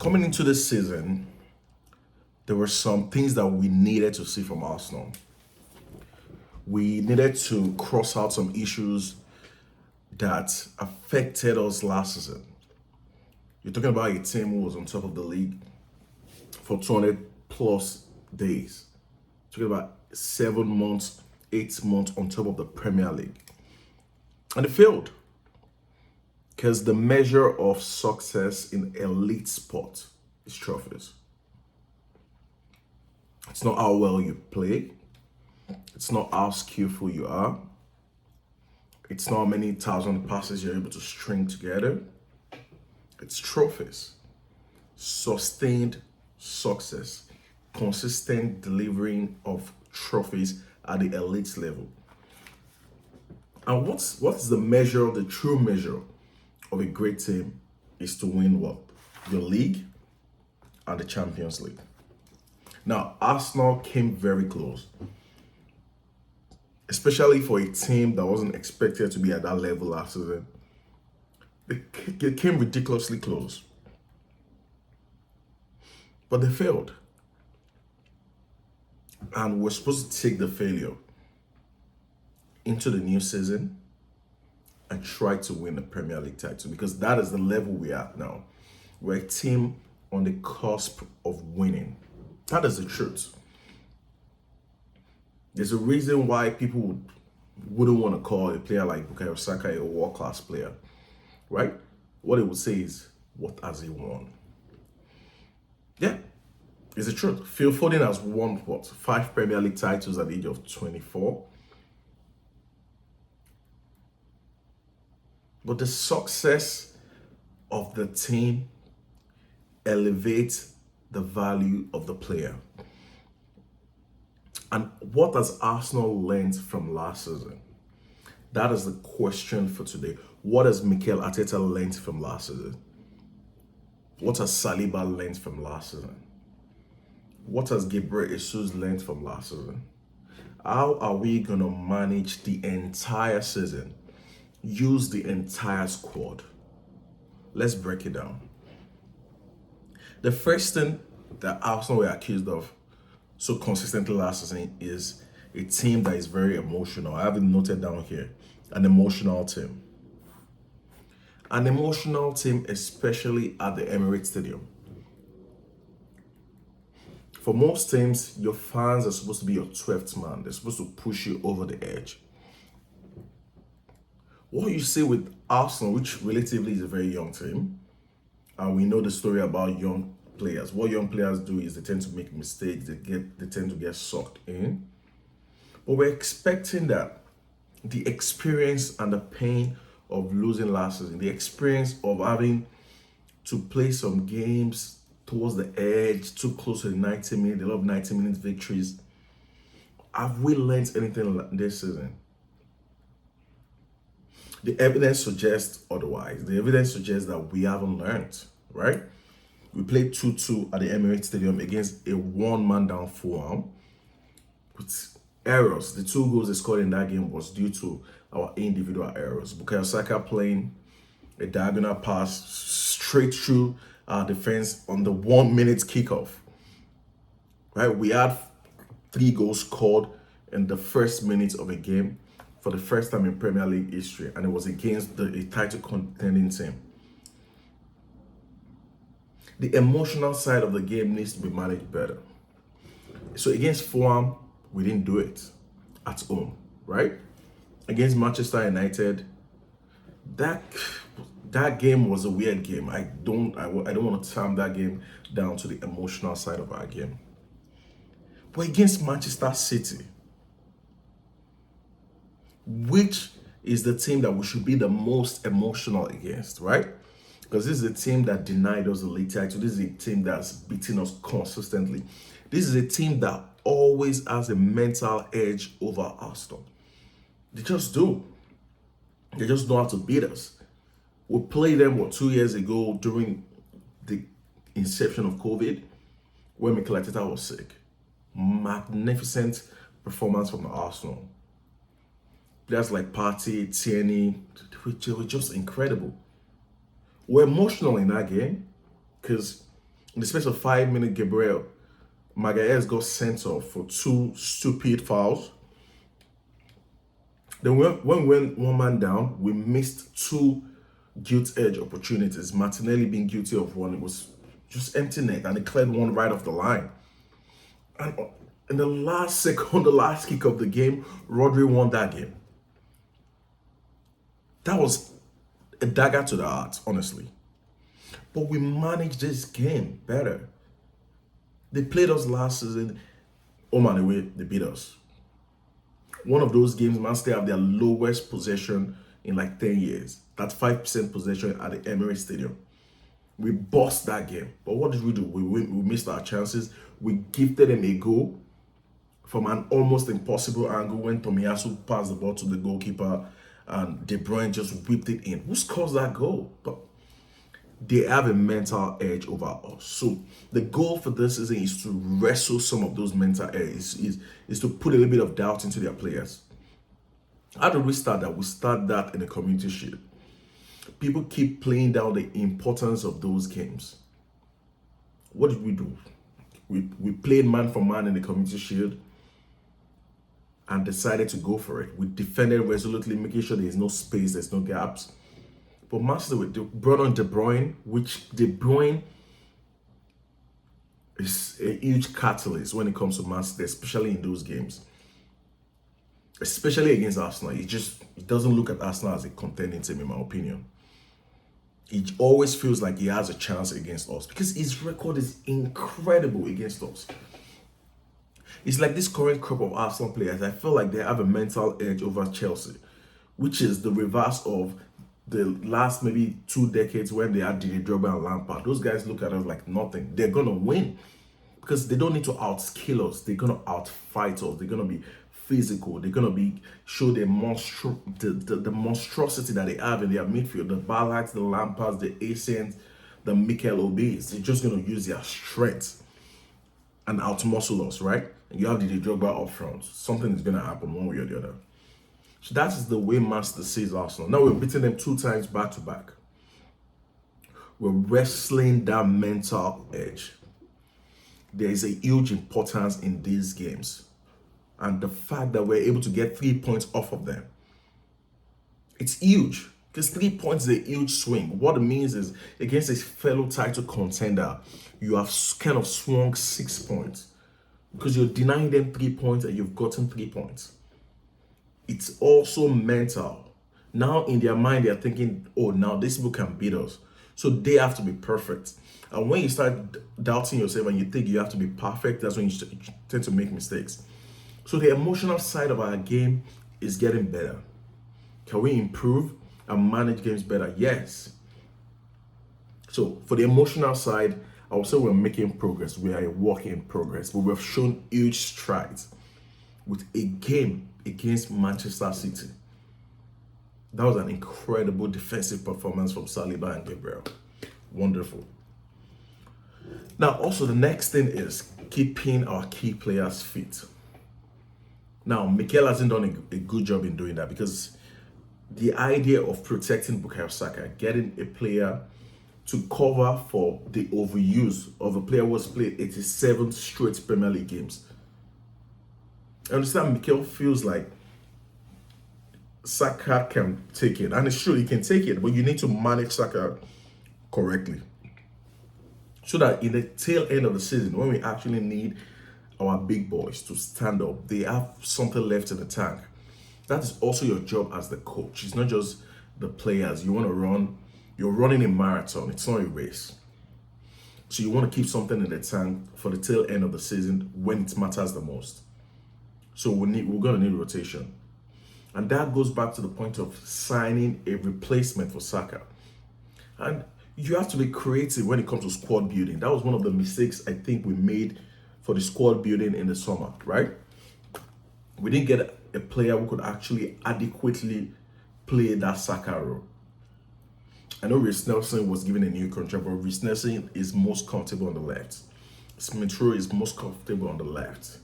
Coming into this season, there were some things that we needed to see from Arsenal. We needed to cross out some issues that affected us last season. You're talking about a team who was on top of the league for 200 plus days. Talking about 7 months, 8 months on top of the Premier League. And it failed. Because the measure of success in elite sport is trophies. It's not how well you play. It's not how skillful you are. It's not how many thousand passes you're able to string together. It's trophies. Sustained success. Consistent delivering of trophies at the elite level. And what's the measure, the true measure of a great team is to win what? Your league and the Champions League. Now, Arsenal came very close, especially for a team that wasn't expected to be at that level last season. They came ridiculously close, but they failed. And we're supposed to take the failure into the new season and try to win the Premier League title, because that is the level we're at now. We're a team on the cusp of winning. That is the truth. There's a reason why people wouldn't want to call a player like Bukayo Saka a world-class player, right? What they would say is, what has he won? Yeah, it's the truth. Phil Foden has won, 5 Premier League titles at the age of 24. But the success of the team elevates the value of the player. And what has Arsenal learned from last season? That is the question for today. What has Mikel Arteta learned from last season? What has Saliba learned from last season? What has Gabriel Jesus learned from last season? How are we going to manage the entire season? Use the entire squad. Let's break it down. The first thing that Arsenal were accused of so consistently last season is a team that is very emotional. I have it noted down here. An emotional team. An emotional team, especially at the Emirates Stadium. For most teams, your fans are supposed to be your 12th man. They're supposed to push you over the edge. What you see with Arsenal, which relatively is a very young team, and we know the story about young players. What young players do is they tend to make mistakes. They tend to get sucked in. But we're expecting that the experience and the pain of losing last season, the experience of having to play some games towards the edge, too close to the 90 minutes, they love 90 minutes victories. Have we learned anything this season? The evidence suggests otherwise. The evidence suggests that we haven't learned, right? We played 2-2 at the Emirates Stadium against a one-man down Fulham with errors. The 2 goals they scored in that game was due to our individual errors. Bukayo Saka playing a diagonal pass straight through our defense on the 1 minute kickoff. Right? We had 3 goals scored in the first minute of a game for the first time in Premier League history, and it was against a title contending team. The emotional side of the game needs to be managed better. So against Fulham, we didn't do it at home, right? Against Manchester United, that game was a weird game. I don't want to term that game down to the emotional side of our game. But against Manchester City, which is the team that we should be the most emotional against, right? Because this is a team that denied us the league title. This is a team that's beating us consistently. This is a team that always has a mental edge over Arsenal. They just do. They just know how to beat us. We played them, 2 years ago during the inception of COVID, when Mikel Arteta was sick. Magnificent performance from Arsenal. Players like Partey, Tierney, which were just incredible. We're emotional in that game because In the space of 5 minutes, Gabriel Magalhaes got sent off for 2 stupid fouls. Then when we went one man down, we missed 2 gilt-edge opportunities. Martinelli being guilty of one, it was just empty net, and he cleared one right off the line. And in the last second, the last kick of the game, Rodri won that game. That was a dagger to the heart, honestly. But we managed this game better. They played us last season. Home and away, they beat us. One of those games, Man City have their lowest possession in like 10 years. That 5% possession at the Emirates Stadium. We bossed that game. But what did we do? We missed our chances. We gifted them a goal from an almost impossible angle when Tomiyasu passed the ball to the goalkeeper and De Bruyne just whipped it in. Who scores that goal? But they have a mental edge over us. So the goal for this season is to wrestle some of those mental edge, is to put a little bit of doubt into their players. How do we start that? We start that in the Community Shield. People keep playing down the importance of those games. What did we do? We played man for man in the Community Shield and decided to go for it. We defended resolutely, making sure there's no space, there's no gaps. But Master brought on De Bruyne, which De Bruyne is a huge catalyst when it comes to Man City, especially in those games. Especially against Arsenal. It doesn't look at Arsenal as a contending team, in my opinion. It always feels like he has a chance against us because his record is incredible against us. It's like this current crop of Arsenal players, I feel like they have a mental edge over Chelsea, which is the reverse of the last maybe 2 decades when they had Didier Drogba and Lampard. Those guys look at us like nothing. They're going to win because they don't need to outskill us. They're going to outfight us. They're going to be physical. They're going to show the monstrosity that they have in their midfield. The Ballads, the Lampards, the Asians, the Mikel Obeys. They're just going to use their strength and outmuscle us, right? And you have Didier Drogba up front. Something is going to happen one way or the other. So that is the way Master sees Arsenal. Now we're beating them 2 times back to back. We're wrestling that mental edge. There is a huge importance in these games. And the fact that we're able to get 3 points off of them. It's huge. Because 3 points is a huge swing. What it means is, against a fellow title contender, you have kind of swung 6 points. Because you're denying them 3 points and you've gotten 3 points. It's also mental. Now in their mind, they're thinking, oh, now these people can beat us. So they have to be perfect. And when you start doubting yourself and you think you have to be perfect, that's when you tend to make mistakes. So the emotional side of our game is getting better. Can we improve and manage games better? Yes. So for the emotional side, I would say we're making progress. We are a work in progress, but we've shown huge strides with a game against Manchester City. That was an incredible defensive performance from Saliba and Gabriel. Wonderful. Now, also the next thing is keeping our key players fit. Now, Mikel hasn't done a good job in doing that because the idea of protecting Bukayo Saka, getting a player to cover for the overuse of a player who has played 87 straight Premier League games. I understand Mikel feels like Saka can take it, and it's true he can take it, but you need to manage Saka correctly so that in the tail end of the season, when we actually need our big boys to stand up, they have something left in the tank. That is also your job as the coach. It's not just the players. You want to run, you're running a marathon, it's not a race. So you want to keep something in the tank for the tail end of the season when it matters the most. So we're going to need rotation. And that goes back to the point of signing a replacement for Saka. And you have to be creative when it comes to squad building. That was one of the mistakes I think we made for the squad building in the summer, right? We didn't get a player who could actually adequately play that Saka role. I know Reece Nelson was given a new contract, but Reece Nelson is most comfortable on the left. Smith Rowe is most comfortable on the left.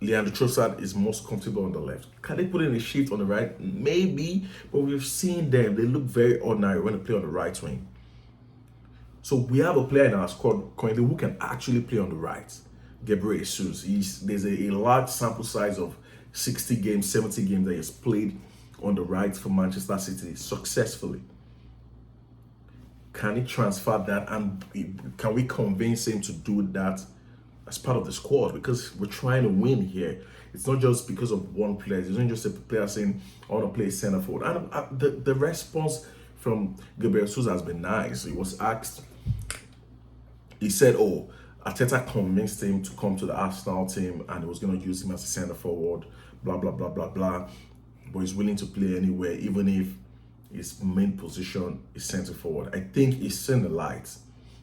Leandro Trossard is most comfortable on the left. Can they put in a shift on the right? Maybe, but we've seen them. They look very ordinary when they play on the right wing. So we have a player in our squad currently who can actually play on the right. Gabriel Jesus. There's a large sample size of 60 games, 70 games that he's played on the right for Manchester City successfully. Can he transfer that, and can we convince him to do that as part of the squad? Because we're trying to win here. It's not just because of one player. It's not just a player saying, I want to play center forward. And the response from Gabriel Jesus has been nice. He was asked, he said, oh, Arteta convinced him to come to the Arsenal team and he was going to use him as a center forward, blah, blah, blah, blah, blah. But he's willing to play anywhere, even if his main position is center forward. I think he's seen the lights.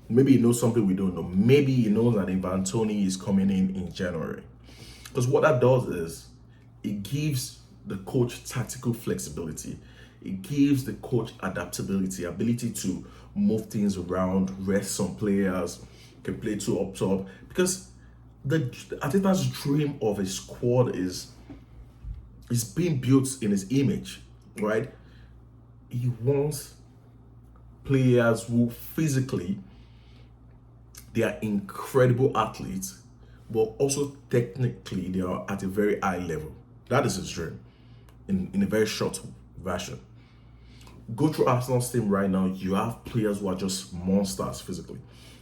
Maybe he knows something we don't know. Maybe he knows that Ivan Toney is coming in January. Because what that does is it gives the coach tactical flexibility. It gives the coach adaptability, ability to move things around, rest some players, can play two up top. Because Arteta's dream of a squad is being built in his image, right? He wants players who physically, they are incredible athletes, but also technically they are at a very high level. That is his dream in a very short version. Go through Arsenal's team right now, you have players who are just monsters physically.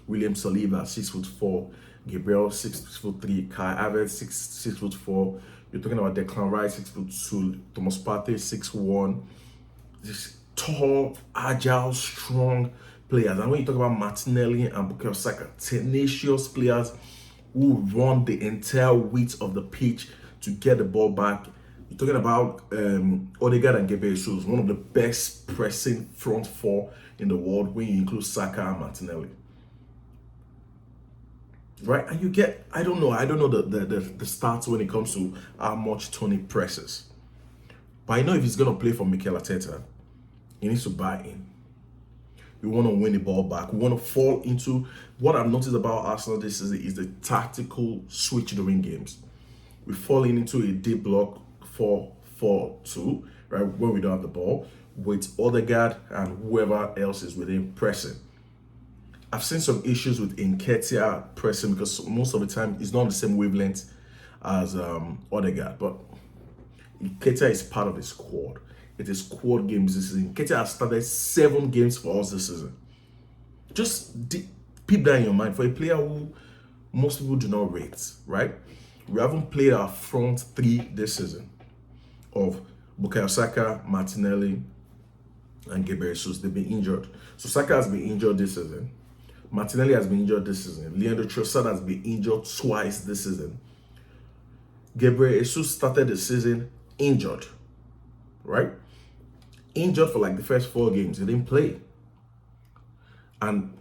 William Saliba, 6'4", Gabriel, 6'3", Kai Havertz, 6'4". You're talking about Declan Rice, 6'2", Thomas Partey, 6'1". This tall, agile, strong players. And when you talk about Martinelli and Bukayo Saka, tenacious players who run the entire width of the pitch to get the ball back. You're talking about Odegaard and Gabriel Jesus, one of the best pressing front four in the world when you include Saka and Martinelli. Right? And you get, I don't know the stats when it comes to how much Tony presses. But I know if he's going to play for Mikel Arteta, he needs to buy in. We want to win the ball back. We want to fall into, what I've noticed about Arsenal this season is the tactical switch during games. We're falling into a deep block 4-4-2, right, when we don't have the ball, with Odegaard and whoever else is within pressing. I've seen some issues with Nketiah pressing because most of the time he's not on the same wavelength as Odegaard, but Nketiah is part of the squad. It is squad games this season. Nketiah has started 7 games for us this season. Just keep that in your mind for a player who most people do not rate, right? We haven't played our front three this season of Bukayo Saka, Martinelli, and Gabriel Jesus. They've been injured. So Saka has been injured this season. Martinelli has been injured this season. Leandro Trossard has been injured twice this season. Gabriel Jesus started the season injured, right? Injured for like the first 4 games. He didn't play. And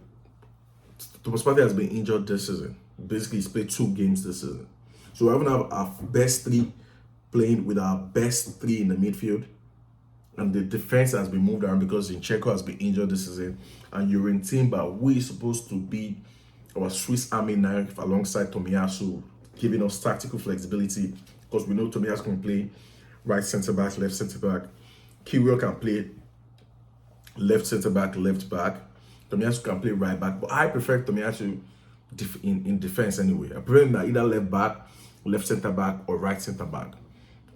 Thomas Partey has been injured this season. Basically, he's played 2 games this season. So we haven't have our best 3 playing with our best 3 in the midfield. And the defense has been moved around because Zinchenko has been injured this season. And Yorin Timber, who is supposed to be our Swiss Army knife alongside Tomiyasu, giving us tactical flexibility. Because we know Tomiyasu can play right centre-back, left centre-back. Kirill can play left centre-back, left back. Tomiyasu can play right back. But I prefer Tomiyasu in defense anyway. I prefer him at either left back, left centre-back, or right centre-back.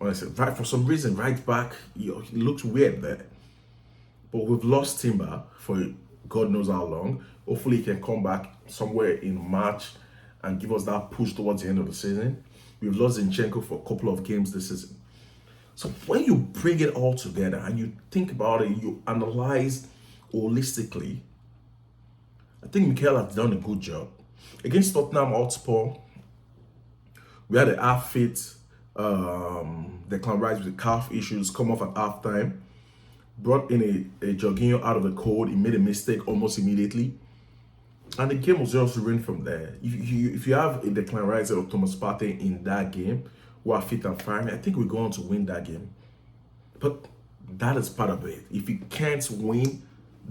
Honestly, right, for some reason, right back, he looks weird there. But we've lost Timber for God knows how long. Hopefully he can come back somewhere in March and give us that push towards the end of the season. We've lost Zinchenko for a couple of games this season. So when you bring it all together and you think about it, you analyze holistically, I think Mikel has done a good job. Against Tottenham Hotspur, we had a half-fit Declan Rice with the calf issues, come off at halftime, brought in a Jorginho out of the cold. He made a mistake almost immediately. And the game was just ruined from there. If you have a Declan Rice or Thomas Partey in that game, who are fit and fine, I think we're going to win that game. But that is part of it. If you can't win,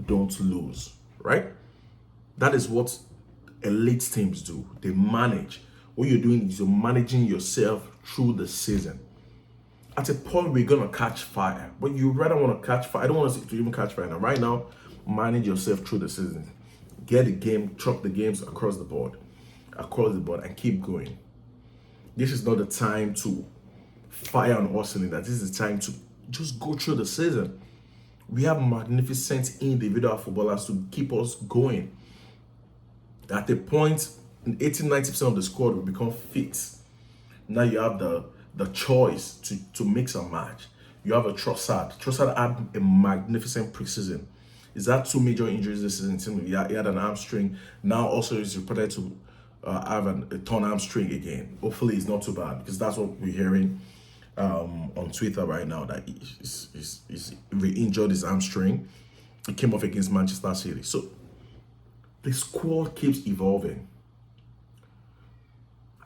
don't lose, right? That is what elite teams do. They manage. What you're doing is you're managing yourself through the season. At a point, we're going to catch fire. But you rather want to catch fire. I don't want us to even catch fire now. Right now, manage yourself through the season. get the game, chop the games across the board, and keep going. This is not the time to fire on all cylinders. This is the time to just go through the season. We have magnificent individual footballers to keep us going. At the point, 80-90% of the squad will become fit. Now you have the choice to mix and match. You have a Trossard. Trossard had a magnificent preseason. He's had 2 major injuries this season. He had an hamstring. Now also he's reported to have a torn hamstring again. Hopefully it's not too bad, because that's what we're hearing on Twitter right now, that he's re-injured his hamstring. He came off against Manchester City. So the squad keeps evolving.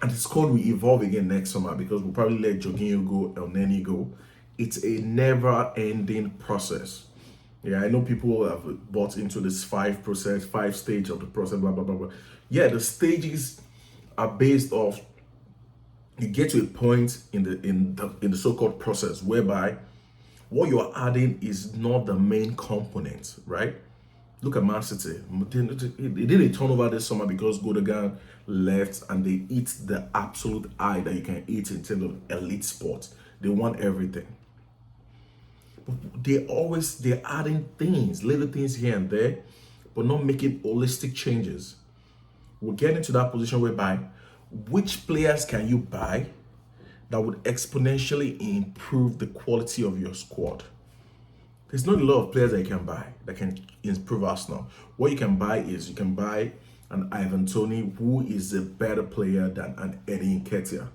And the squad will evolve again next summer, because we'll probably let Jorginho go, El Neni go. It's a never-ending process. Yeah, I know people have bought into this 5 stage of the process, blah, blah, blah, blah. Yeah, the stages are based off, you get to a point in the so-called process whereby what you're adding is not the main component, right? Look at Man City. They did a turnover this summer because Gundogan left, and they eat the absolute eye that you can eat in terms of elite sports. They want everything. But they're adding things, little things here and there, but not making holistic changes. We're getting to that position whereby which players can you buy that would exponentially improve the quality of your squad? There's not a lot of players that you can buy that can improve Arsenal. What you can buy is, you can buy an Ivan Toney, who is a better player than an Eddie Nketiah,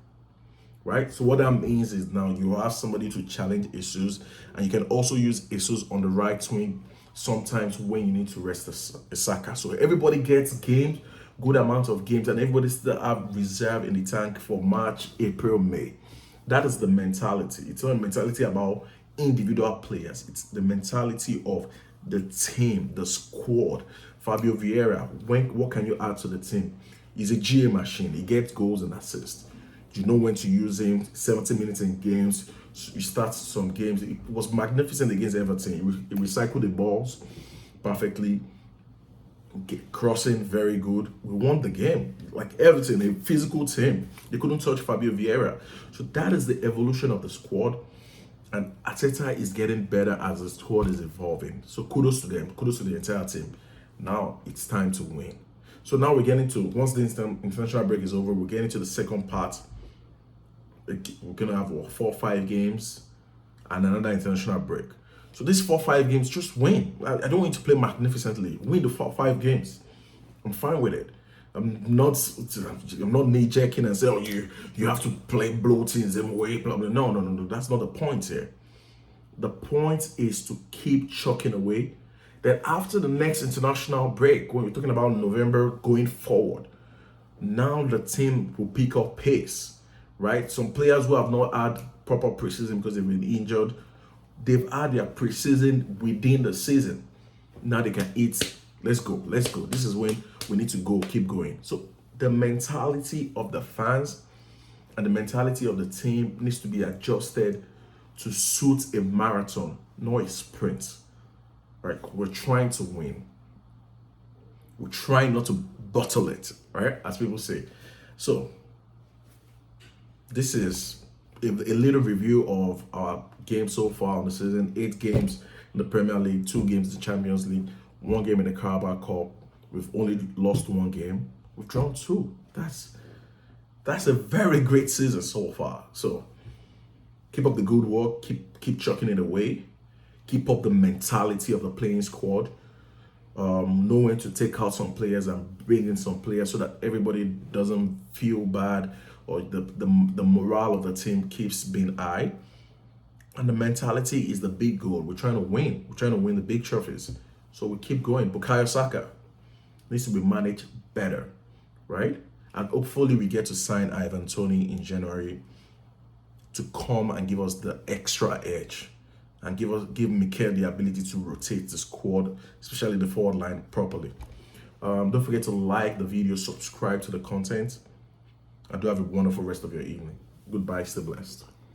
right? So what that means is now you have somebody to challenge Jesus, and you can also use Jesus on the right wing sometimes when you need to rest a Saka. So everybody gets games, good amount of games, and everybody still have reserve in the tank for March, April, May. That is the mentality. It's not a mentality about individual players. It's the mentality of the team, the squad. Fabio Vieira, what can you add to the team? He's a GA machine. He gets goals and assists. You know when to use him. 70 minutes in games. You start some games. It was magnificent against Everton. He recycled the balls perfectly. Crossing, very good. We won the game. Like Everton, a physical team. They couldn't touch Fabio Vieira. So that is the evolution of the squad. And Arteta is getting better as the squad is evolving. So kudos to them. Kudos to the entire team. Now it's time to win. So now we're getting to, once the international break is over, we're getting to the second part. We're going to have 4 or 5 games and another international break. So these 4 or 5 games, just win. I don't want you to play magnificently. Win the 4 or 5 games. I'm fine with it. I'm not knee-jerking and saying, oh, you have to play blow teams and wait, blah, blah. No. That's not the point here. The point is to keep chucking away. Then after the next international break, when we're talking about November going forward, now the team will pick up pace, right? Some players who have not had proper preseason because they've been injured, they've had their preseason within the season. Now they can eat. Let's go. This is when we need to go, keep going. So the mentality of the fans and the mentality of the team needs to be adjusted to suit a marathon, not a sprint. Right? We're trying to win. We're trying not to bottle it, right? As people say. So this is a little review of our games so far on the season. 8 games in the Premier League, 2 games in the Champions League, 1 game in the Carabao Cup. We've only lost 1 game. We've drawn 2. That's a very great season so far. So keep up the good work. Keep chucking it away. Keep up the mentality of the playing squad. Know when to take out some players and bring in some players so that everybody doesn't feel bad, or the morale of the team keeps being high. And the mentality is the big goal. We're trying to win. We're trying to win the big trophies. So we keep going. Bukayo Saka needs to be managed better, right? And hopefully we get to sign Ivan Toney in January to come and give us the extra edge and give Mikel the ability to rotate the squad, especially the forward line, properly. Don't forget to like the video, subscribe to the content, and do have a wonderful rest of your evening. Goodbye, stay blessed.